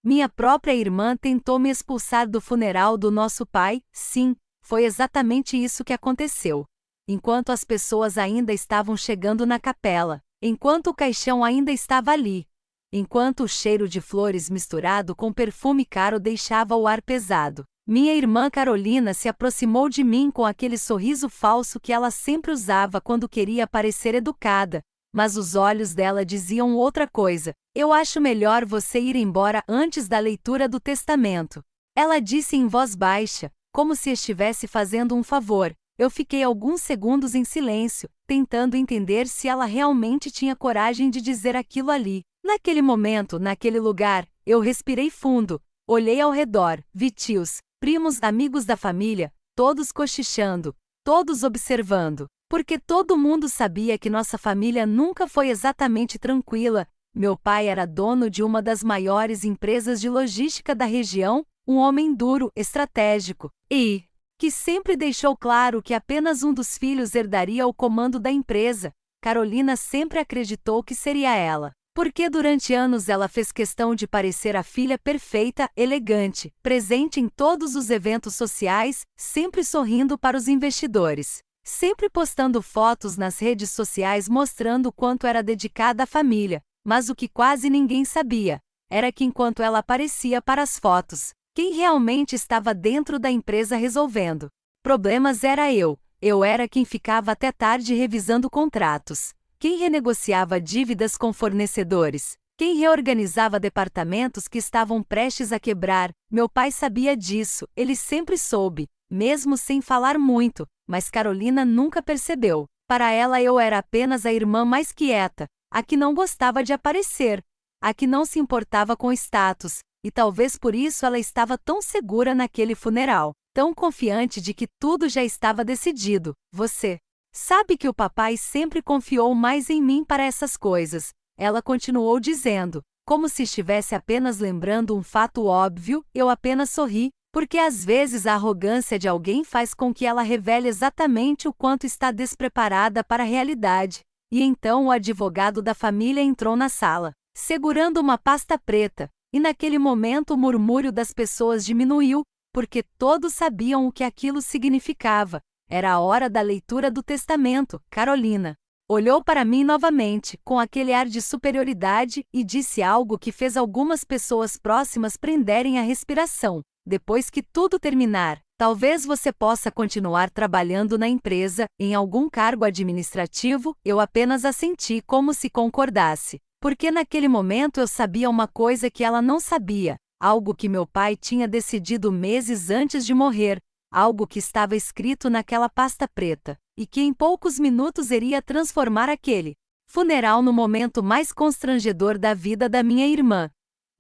Minha própria irmã tentou me expulsar do funeral do nosso pai, sim, foi exatamente isso que aconteceu. Enquanto as pessoas ainda estavam chegando na capela, enquanto o caixão ainda estava ali, enquanto o cheiro de flores misturado com perfume caro deixava o ar pesado, minha irmã Carolina se aproximou de mim com aquele sorriso falso que ela sempre usava quando queria parecer educada, mas os olhos dela diziam outra coisa. Eu acho melhor você ir embora antes da leitura do testamento. Ela disse em voz baixa, como se estivesse fazendo um favor. Eu fiquei alguns segundos em silêncio, tentando entender se ela realmente tinha coragem de dizer aquilo ali. Naquele momento, naquele lugar, eu respirei fundo, olhei ao redor, vi tios, primos, amigos da família, todos cochichando, todos observando. Porque todo mundo sabia que nossa família nunca foi exatamente tranquila. Meu pai era dono de uma das maiores empresas de logística da região, um homem duro, estratégico, e que sempre deixou claro que apenas um dos filhos herdaria o comando da empresa. Carolina sempre acreditou que seria ela, porque durante anos ela fez questão de parecer a filha perfeita, elegante, presente em todos os eventos sociais, sempre sorrindo para os investidores. Sempre postando fotos nas redes sociais mostrando o quanto era dedicada à família, mas o que quase ninguém sabia era que enquanto ela aparecia para as fotos, quem realmente estava dentro da empresa resolvendo problemas era eu. Eu era quem ficava até tarde revisando contratos, quem renegociava dívidas com fornecedores, quem reorganizava departamentos que estavam prestes a quebrar. Meu pai sabia disso, ele sempre soube, mesmo sem falar muito. Mas Carolina nunca percebeu. Para ela eu era apenas a irmã mais quieta, a que não gostava de aparecer, a que não se importava com status, e talvez por isso ela estava tão segura naquele funeral, tão confiante de que tudo já estava decidido. Você sabe que o papai sempre confiou mais em mim para essas coisas, ela continuou dizendo, como se estivesse apenas lembrando um fato óbvio. Eu apenas sorri. Porque às vezes a arrogância de alguém faz com que ela revele exatamente o quanto está despreparada para a realidade. E então o advogado da família entrou na sala, segurando uma pasta preta, e naquele momento o murmúrio das pessoas diminuiu, porque todos sabiam o que aquilo significava. Era a hora da leitura do testamento. Carolina olhou para mim novamente, com aquele ar de superioridade, e disse algo que fez algumas pessoas próximas prenderem a respiração. Depois que tudo terminar, talvez você possa continuar trabalhando na empresa, em algum cargo administrativo. Eu apenas assenti como se concordasse, porque naquele momento eu sabia uma coisa que ela não sabia, algo que meu pai tinha decidido meses antes de morrer, algo que estava escrito naquela pasta preta, e que em poucos minutos iria transformar aquele funeral no momento mais constrangedor da vida da minha irmã.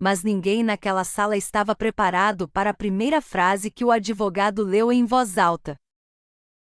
Mas ninguém naquela sala estava preparado para a primeira frase que o advogado leu em voz alta.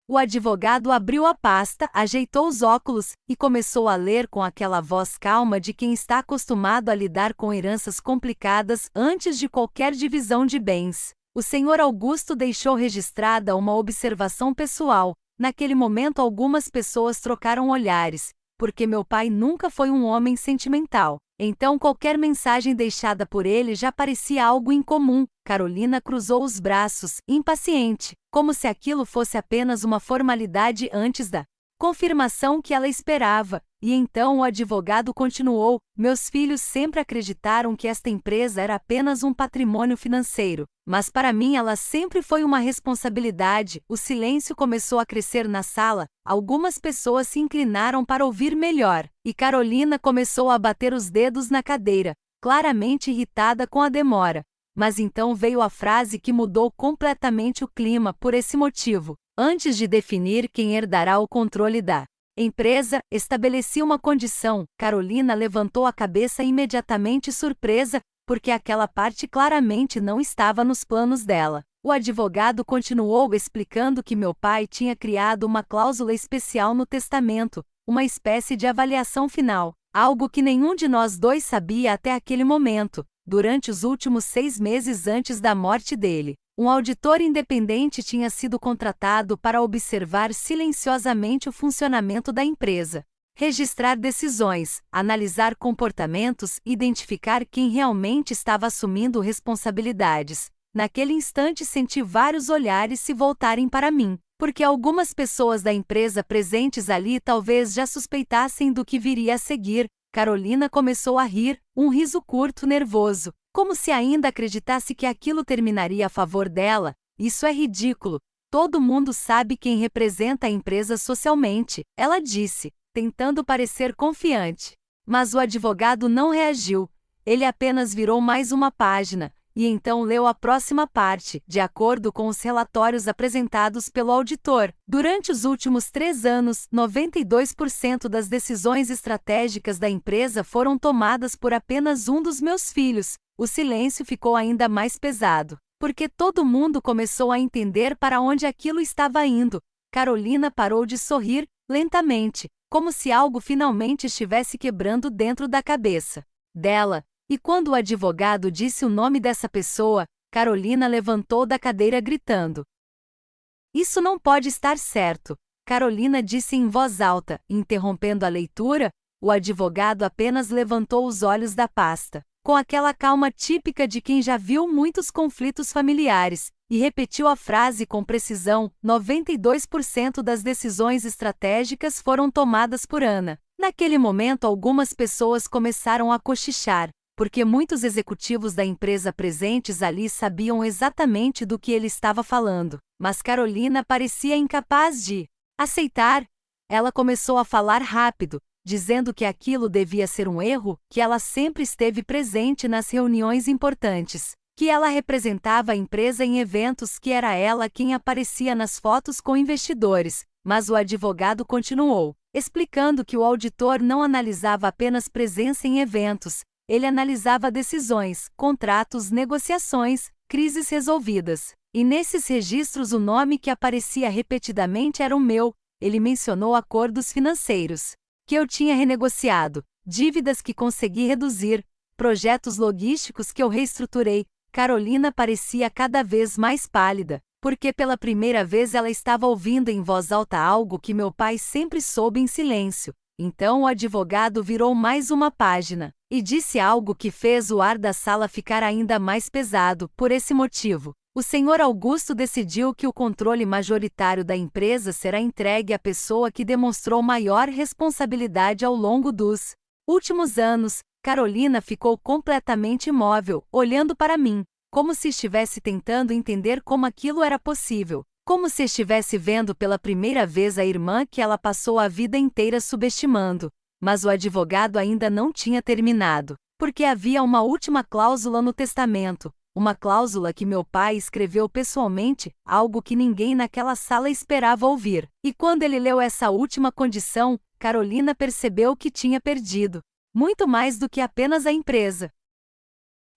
O advogado abriu a pasta, ajeitou os óculos e começou a ler com aquela voz calma de quem está acostumado a lidar com heranças complicadas antes de qualquer divisão de bens. O senhor Augusto deixou registrada uma observação pessoal. Naquele momento algumas pessoas trocaram olhares, porque meu pai nunca foi um homem sentimental. Então qualquer mensagem deixada por ele já parecia algo incomum. Carolina cruzou os braços, impaciente, como se aquilo fosse apenas uma formalidade antes da confirmação que ela esperava. E então o advogado continuou: meus filhos sempre acreditaram que esta empresa era apenas um patrimônio financeiro, mas para mim ela sempre foi uma responsabilidade. O silêncio começou a crescer na sala, algumas pessoas se inclinaram para ouvir melhor, e Carolina começou a bater os dedos na cadeira, claramente irritada com a demora. Mas então veio a frase que mudou completamente o clima. Por esse motivo, antes de definir quem herdará o controle da empresa, estabeleci uma condição. Carolina levantou a cabeça imediatamente surpresa, porque aquela parte claramente não estava nos planos dela. O advogado continuou explicando que meu pai tinha criado uma cláusula especial no testamento, uma espécie de avaliação final, algo que nenhum de nós dois sabia até aquele momento. Durante os últimos 6 meses antes da morte dele, um auditor independente tinha sido contratado para observar silenciosamente o funcionamento da empresa, registrar decisões, analisar comportamentos e identificar quem realmente estava assumindo responsabilidades. Naquele instante senti vários olhares se voltarem para mim, porque algumas pessoas da empresa presentes ali talvez já suspeitassem do que viria a seguir. Carolina começou a rir, um riso curto, nervoso, como se ainda acreditasse que aquilo terminaria a favor dela. Isso é ridículo. Todo mundo sabe quem representa a empresa socialmente, ela disse, tentando parecer confiante. Mas o advogado não reagiu. Ele apenas virou mais uma página, e então leu a próxima parte. De acordo com os relatórios apresentados pelo auditor, durante os últimos 3 anos, 92% das decisões estratégicas da empresa foram tomadas por apenas um dos meus filhos. O silêncio ficou ainda mais pesado, porque todo mundo começou a entender para onde aquilo estava indo. Carolina parou de sorrir, lentamente, como se algo finalmente estivesse quebrando dentro da cabeça dela. E quando o advogado disse o nome dessa pessoa, Carolina levantou da cadeira gritando: "Isso não pode estar certo!" Carolina disse em voz alta, interrompendo a leitura. O advogado apenas levantou os olhos da pasta, com aquela calma típica de quem já viu muitos conflitos familiares, e repetiu a frase com precisão: 92% das decisões estratégicas foram tomadas por Ana. Naquele momento, algumas pessoas começaram a cochichar, porque muitos executivos da empresa presentes ali sabiam exatamente do que ele estava falando, mas Carolina parecia incapaz de aceitar. Ela começou a falar rápido, dizendo que aquilo devia ser um erro, que ela sempre esteve presente nas reuniões importantes, que ela representava a empresa em eventos, que era ela quem aparecia nas fotos com investidores. Mas o advogado continuou, explicando que o auditor não analisava apenas presença em eventos, ele analisava decisões, contratos, negociações, crises resolvidas. E nesses registros o nome que aparecia repetidamente era o meu. Ele mencionou acordos financeiros que eu tinha renegociado, dívidas que consegui reduzir, projetos logísticos que eu reestruturei. Carolina parecia cada vez mais pálida, porque pela primeira vez ela estava ouvindo em voz alta algo que meu pai sempre soube em silêncio. Então o advogado virou mais uma página e disse algo que fez o ar da sala ficar ainda mais pesado. Por esse motivo, o senhor Augusto decidiu que o controle majoritário da empresa será entregue à pessoa que demonstrou maior responsabilidade ao longo dos últimos anos. Carolina ficou completamente imóvel, olhando para mim, como se estivesse tentando entender como aquilo era possível, como se estivesse vendo pela primeira vez a irmã que ela passou a vida inteira subestimando. Mas o advogado ainda não tinha terminado, porque havia uma última cláusula no testamento, uma cláusula que meu pai escreveu pessoalmente, algo que ninguém naquela sala esperava ouvir. E quando ele leu essa última condição, Carolina percebeu que tinha perdido muito mais do que apenas a empresa.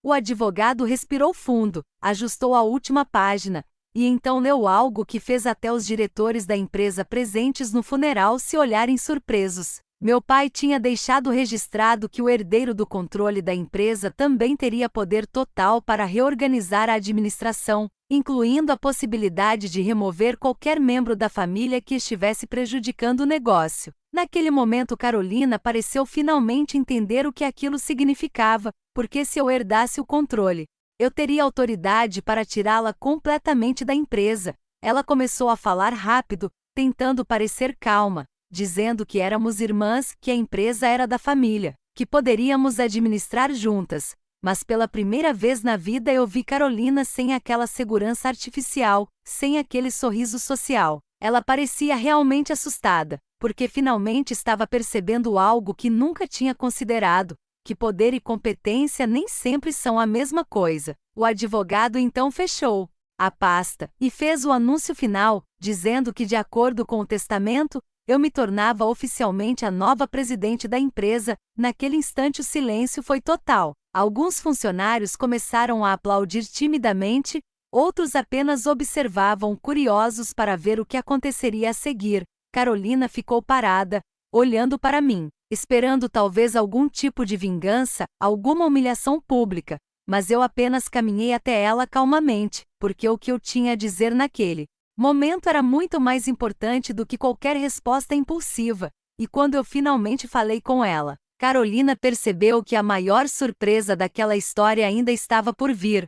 O advogado respirou fundo, ajustou a última página, e então leu algo que fez até os diretores da empresa presentes no funeral se olharem surpresos. Meu pai tinha deixado registrado que o herdeiro do controle da empresa também teria poder total para reorganizar a administração, incluindo a possibilidade de remover qualquer membro da família que estivesse prejudicando o negócio. Naquele momento Carolina pareceu finalmente entender o que aquilo significava, porque se eu herdasse o controle, eu teria autoridade para tirá-la completamente da empresa. Ela começou a falar rápido, tentando parecer calma, dizendo que éramos irmãs, que a empresa era da família, que poderíamos administrar juntas. Mas pela primeira vez na vida eu vi Carolina sem aquela segurança artificial, sem aquele sorriso social. Ela parecia realmente assustada, porque finalmente estava percebendo algo que nunca tinha considerado, que poder e competência nem sempre são a mesma coisa. O advogado então fechou a pasta e fez o anúncio final, dizendo que, de acordo com o testamento, eu me tornava oficialmente a nova presidente da empresa. Naquele instante o silêncio foi total. Alguns funcionários começaram a aplaudir timidamente, outros apenas observavam, curiosos para ver o que aconteceria a seguir. Carolina ficou parada, olhando para mim, esperando talvez algum tipo de vingança, alguma humilhação pública, mas eu apenas caminhei até ela calmamente, porque o que eu tinha a dizer naquele momento era muito mais importante do que qualquer resposta impulsiva. E quando eu finalmente falei com ela, Carolina percebeu que a maior surpresa daquela história ainda estava por vir.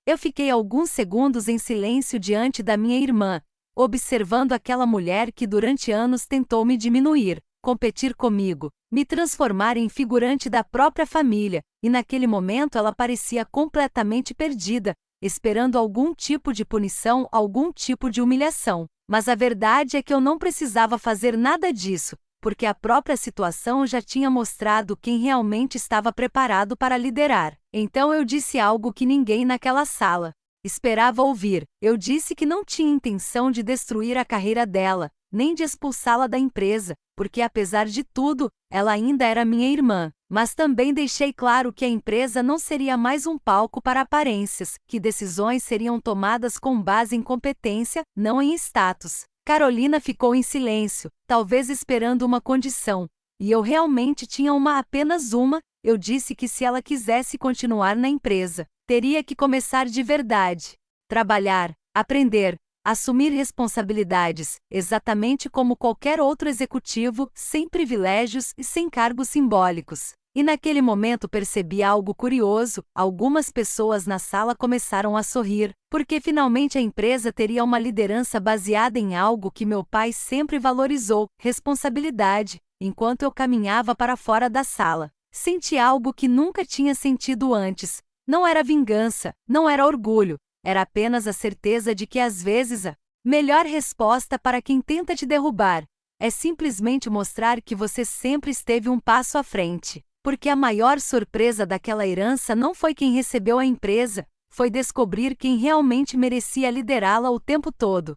Eu fiquei alguns segundos em silêncio diante da minha irmã, observando aquela mulher que durante anos tentou me diminuir, competir comigo, me transformar em figurante da própria família, e naquele momento ela parecia completamente perdida, esperando algum tipo de punição, algum tipo de humilhação. Mas a verdade é que eu não precisava fazer nada disso, porque a própria situação já tinha mostrado quem realmente estava preparado para liderar. Então eu disse algo que ninguém naquela sala esperava ouvir. Eu disse que não tinha intenção de destruir a carreira dela, nem de expulsá-la da empresa, porque apesar de tudo, ela ainda era minha irmã. Mas também deixei claro que a empresa não seria mais um palco para aparências, que decisões seriam tomadas com base em competência, não em status. Carolina ficou em silêncio, talvez esperando uma condição. E eu realmente tinha apenas uma. Eu disse que se ela quisesse continuar na empresa, teria que começar de verdade. Trabalhar, aprender, assumir responsabilidades, exatamente como qualquer outro executivo, sem privilégios e sem cargos simbólicos. E naquele momento percebi algo curioso: algumas pessoas na sala começaram a sorrir, porque finalmente a empresa teria uma liderança baseada em algo que meu pai sempre valorizou: responsabilidade. Enquanto eu caminhava para fora da sala, senti algo que nunca tinha sentido antes. Não era vingança, não era orgulho, era apenas a certeza de que às vezes a melhor resposta para quem tenta te derrubar é simplesmente mostrar que você sempre esteve um passo à frente. Porque a maior surpresa daquela herança não foi quem recebeu a empresa, foi descobrir quem realmente merecia liderá-la o tempo todo.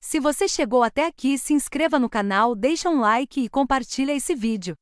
Se você chegou até aqui, se inscreva no canal, deixa um like e compartilha esse vídeo.